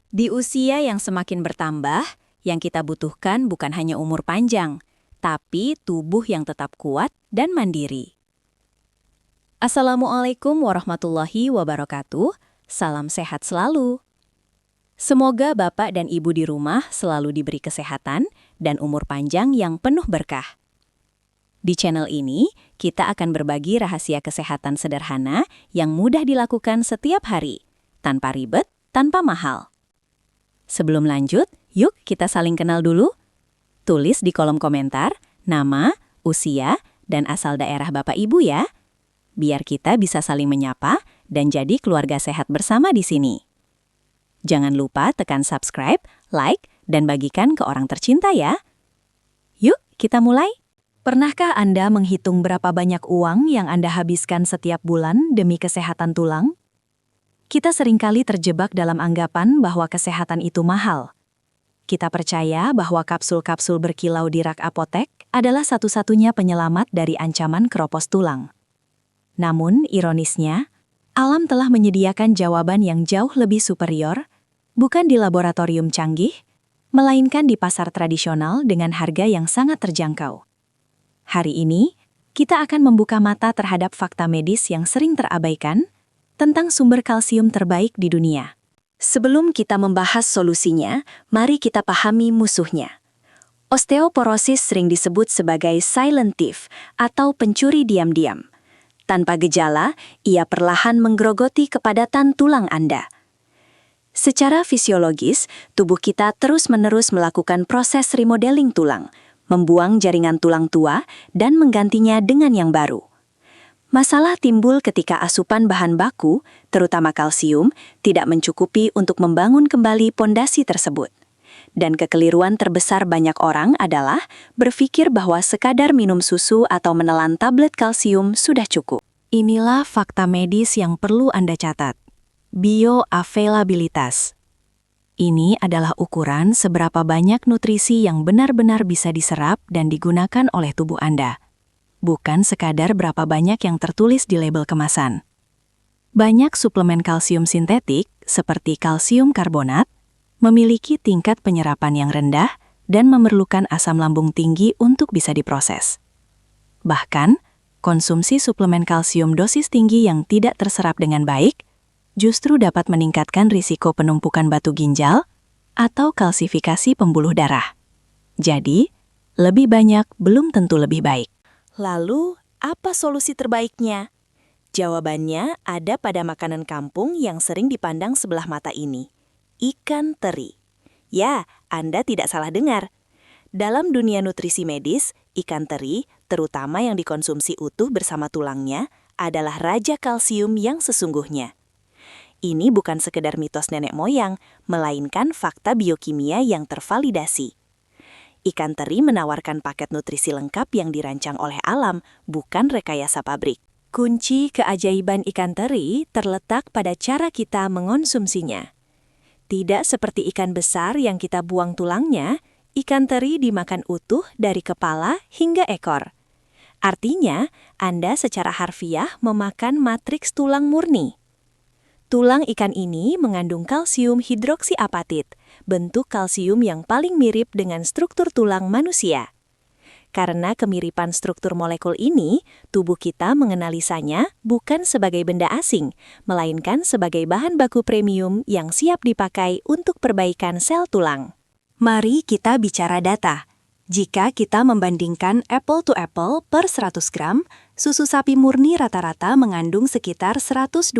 Di usia yang semakin bertambah, yang kita butuhkan bukan hanya umur panjang, tapi tubuh yang tetap kuat dan mandiri. Assalamualaikum warahmatullahi wabarakatuh. Salam sehat selalu. Semoga Bapak dan Ibu di rumah selalu diberi kesehatan dan umur panjang yang penuh berkah. Di channel ini, kita akan berbagi rahasia kesehatan sederhana yang mudah dilakukan setiap hari, tanpa ribet, tanpa mahal. Sebelum lanjut, yuk kita saling kenal dulu. Tulis di kolom komentar nama, usia, dan asal daerah Bapak Ibu ya. Biar kita bisa saling menyapa dan jadi keluarga sehat bersama di sini. Jangan lupa tekan subscribe, like, dan bagikan ke orang tercinta ya. Yuk, kita mulai. Pernahkah Anda menghitung berapa banyak uang yang Anda habiskan setiap bulan demi kesehatan tulang? Kita seringkali terjebak dalam anggapan bahwa kesehatan itu mahal. Kita percaya bahwa kapsul-kapsul berkilau di rak apotek adalah satu-satunya penyelamat dari ancaman keropos tulang. Namun, ironisnya, alam telah menyediakan jawaban yang jauh lebih superior, bukan di laboratorium canggih, melainkan di pasar tradisional dengan harga yang sangat terjangkau. Hari ini, kita akan membuka mata terhadap fakta medis yang sering terabaikan tentang sumber kalsium terbaik di dunia. Sebelum kita membahas solusinya, mari kita pahami musuhnya. Osteoporosis sering disebut sebagai silent thief atau pencuri diam-diam. Tanpa gejala, ia perlahan menggerogoti kepadatan tulang Anda. Secara fisiologis, tubuh kita terus-menerus melakukan proses remodeling tulang, membuang jaringan tulang tua dan menggantinya dengan yang baru. Masalah timbul ketika asupan bahan baku, terutama kalsium, tidak mencukupi untuk membangun kembali pondasi tersebut. Dan kekeliruan terbesar banyak orang adalah berpikir bahwa sekadar minum susu atau menelan tablet kalsium sudah cukup. Inilah fakta medis yang perlu Anda catat. Bioavailabilitas. Ini adalah ukuran seberapa banyak nutrisi yang benar-benar bisa diserap dan digunakan oleh tubuh Anda. Bukan sekadar berapa banyak yang tertulis di label kemasan. Banyak suplemen kalsium sintetik, seperti kalsium karbonat, memiliki tingkat penyerapan yang rendah dan memerlukan asam lambung tinggi untuk bisa diproses. Bahkan, konsumsi suplemen kalsium dosis tinggi yang tidak terserap dengan baik justru dapat meningkatkan risiko penumpukan batu ginjal atau kalsifikasi pembuluh darah. Jadi, lebih banyak belum tentu lebih baik. Lalu, apa solusi terbaiknya? Jawabannya ada pada makanan kampung yang sering dipandang sebelah mata ini. Ikan teri. Ya, Anda tidak salah dengar. Dalam dunia nutrisi medis, ikan teri, terutama yang dikonsumsi utuh bersama tulangnya, adalah raja kalsium yang sesungguhnya. Ini bukan sekedar mitos nenek moyang, melainkan fakta biokimia yang tervalidasi. Ikan teri menawarkan paket nutrisi lengkap yang dirancang oleh alam, bukan rekayasa pabrik. Kunci keajaiban ikan teri terletak pada cara kita mengonsumsinya. Tidak seperti ikan besar yang kita buang tulangnya, ikan teri dimakan utuh dari kepala hingga ekor. Artinya, Anda secara harfiah memakan matriks tulang murni. Tulang ikan ini mengandung kalsium hidroksiapatit, bentuk kalsium yang paling mirip dengan struktur tulang manusia. Karena kemiripan struktur molekul ini, tubuh kita menganalisanya bukan sebagai benda asing, melainkan sebagai bahan baku premium yang siap dipakai untuk perbaikan sel tulang. Mari kita bicara data. Jika kita membandingkan apple to apple per 100 gram, susu sapi murni rata-rata mengandung sekitar 125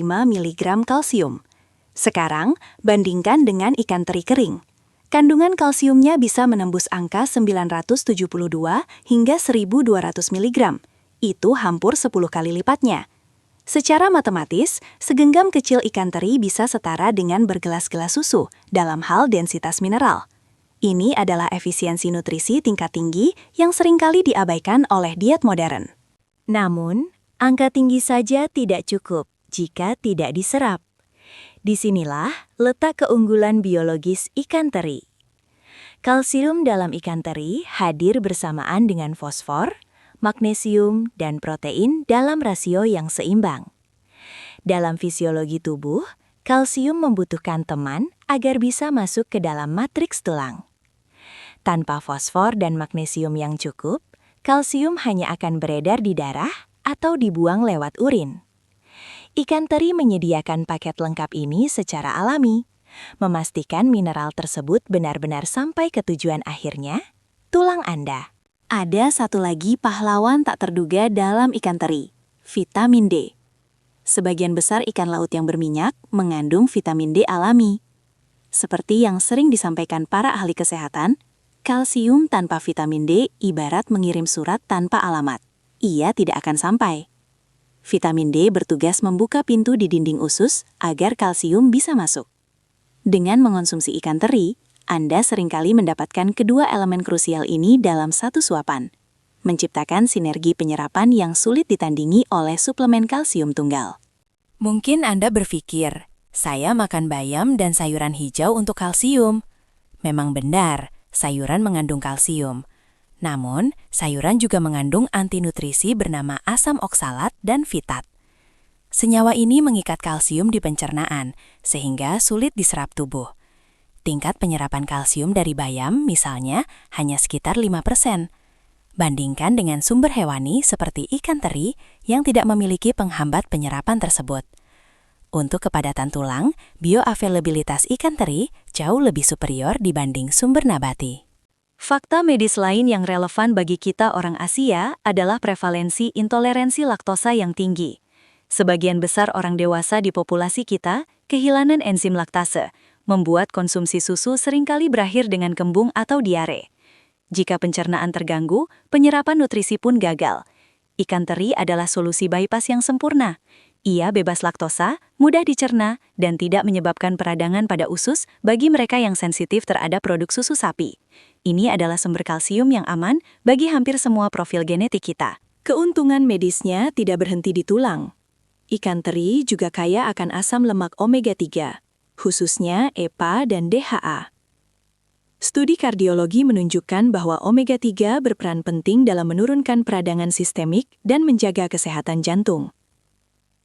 mg kalsium. Sekarang, bandingkan dengan ikan teri kering. Kandungan kalsiumnya bisa menembus angka 972 hingga 1200 mg. Itu hampir 10 kali lipatnya. Secara matematis, segenggam kecil ikan teri bisa setara dengan bergelas-gelas susu dalam hal densitas mineral. Ini adalah efisiensi nutrisi tingkat tinggi yang seringkali diabaikan oleh diet modern. Namun, angka tinggi saja tidak cukup jika tidak diserap. Disinilah letak keunggulan biologis ikan teri. Kalsium dalam ikan teri hadir bersamaan dengan fosfor, magnesium, dan protein dalam rasio yang seimbang. Dalam fisiologi tubuh, Kalsium membutuhkan teman agar bisa masuk ke dalam matriks tulang. Tanpa fosfor dan magnesium yang cukup, kalsium hanya akan beredar di darah atau dibuang lewat urin. Ikan teri menyediakan paket lengkap ini secara alami, memastikan mineral tersebut benar-benar sampai ke tujuan akhirnya, tulang Anda. Ada satu lagi pahlawan tak terduga dalam ikan teri, vitamin D. Sebagian besar ikan laut yang berminyak mengandung vitamin D alami. Seperti yang sering disampaikan para ahli kesehatan, kalsium tanpa vitamin D ibarat mengirim surat tanpa alamat. Ia tidak akan sampai. Vitamin D bertugas membuka pintu di dinding usus agar kalsium bisa masuk. Dengan mengonsumsi ikan teri, Anda seringkali mendapatkan kedua elemen krusial ini dalam satu suapan, menciptakan sinergi penyerapan yang sulit ditandingi oleh suplemen kalsium tunggal. Mungkin Anda berpikir, saya makan bayam dan sayuran hijau untuk kalsium. Memang benar, sayuran mengandung kalsium. Namun, sayuran juga mengandung antinutrisi bernama asam oksalat dan fitat. Senyawa ini mengikat kalsium di pencernaan, sehingga sulit diserap tubuh. Tingkat penyerapan kalsium dari bayam, misalnya, hanya sekitar 5%. Bandingkan dengan sumber hewani seperti ikan teri yang tidak memiliki penghambat penyerapan tersebut. Untuk kepadatan tulang, bioavailabilitas ikan teri jauh lebih superior dibanding sumber nabati. Fakta medis lain yang relevan bagi kita orang Asia adalah prevalensi intoleransi laktosa yang tinggi. Sebagian besar orang dewasa di populasi kita kehilangan enzim laktase, membuat konsumsi susu seringkali berakhir dengan kembung atau diare. Jika pencernaan terganggu, penyerapan nutrisi pun gagal. Ikan teri adalah solusi bypass yang sempurna. Ia bebas laktosa, mudah dicerna, dan tidak menyebabkan peradangan pada usus bagi mereka yang sensitif terhadap produk susu sapi. Ini adalah sumber kalsium yang aman bagi hampir semua profil genetik kita. Keuntungan medisnya tidak berhenti di tulang. Ikan teri juga kaya akan asam lemak omega-3, khususnya EPA dan DHA. Studi kardiologi menunjukkan bahwa omega-3 berperan penting dalam menurunkan peradangan sistemik dan menjaga kesehatan jantung.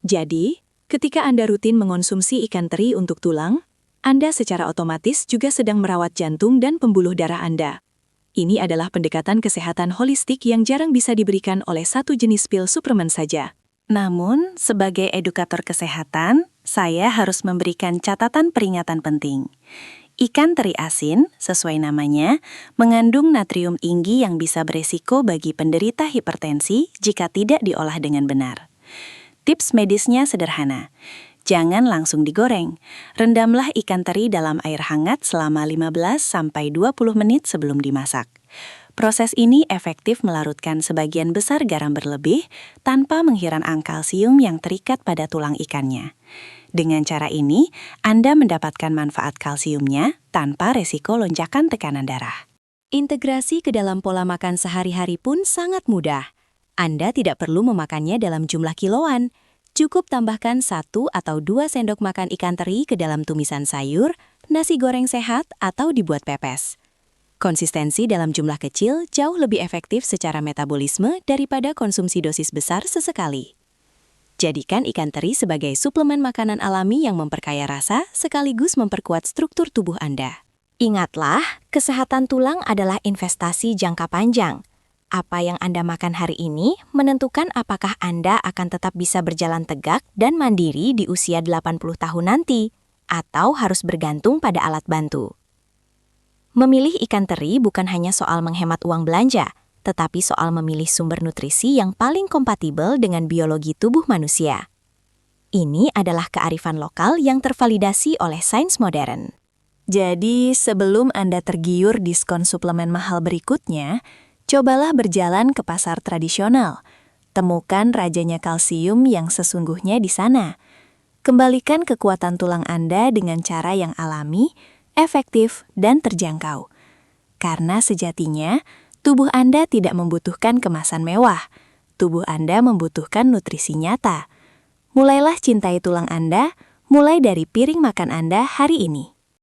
Jadi, ketika Anda rutin mengonsumsi ikan teri untuk tulang, Anda secara otomatis juga sedang merawat jantung dan pembuluh darah Anda. Ini adalah pendekatan kesehatan holistik yang jarang bisa diberikan oleh satu jenis pil suplemen saja. Namun, sebagai edukator kesehatan, saya harus memberikan catatan peringatan penting. Ikan teri asin, sesuai namanya, mengandung natrium tinggi yang bisa beresiko bagi penderita hipertensi jika tidak diolah dengan benar. Tips medisnya sederhana. Jangan langsung digoreng. Rendamlah ikan teri dalam air hangat selama 15-20 menit sebelum dimasak. Proses ini efektif melarutkan sebagian besar garam berlebih tanpa menghilangkan kalsium yang terikat pada tulang ikannya. Dengan cara ini, Anda mendapatkan manfaat kalsiumnya tanpa resiko lonjakan tekanan darah. Integrasi ke dalam pola makan sehari-hari pun sangat mudah. Anda tidak perlu memakannya dalam jumlah kiloan. Cukup tambahkan 1 atau 2 sendok makan ikan teri ke dalam tumisan sayur, nasi goreng sehat, atau dibuat pepes. Konsistensi dalam jumlah kecil jauh lebih efektif secara metabolisme daripada konsumsi dosis besar sesekali. Jadikan ikan teri sebagai suplemen makanan alami yang memperkaya rasa sekaligus memperkuat struktur tubuh Anda. Ingatlah, kesehatan tulang adalah investasi jangka panjang. Apa yang Anda makan hari ini menentukan apakah Anda akan tetap bisa berjalan tegak dan mandiri di usia 80 tahun nanti, atau harus bergantung pada alat bantu. Memilih ikan teri bukan hanya soal menghemat uang belanja, tetapi soal memilih sumber nutrisi yang paling kompatibel dengan biologi tubuh manusia. Ini adalah kearifan lokal yang tervalidasi oleh sains modern. Jadi, sebelum Anda tergiur diskon suplemen mahal berikutnya, cobalah berjalan ke pasar tradisional. Temukan rajanya kalsium yang sesungguhnya di sana. Kembalikan kekuatan tulang Anda dengan cara yang alami, efektif, dan terjangkau. Karena sejatinya, tubuh Anda tidak membutuhkan kemasan mewah. Tubuh Anda membutuhkan nutrisi nyata. Mulailah cintai tulang Anda, mulai dari piring makan Anda hari ini.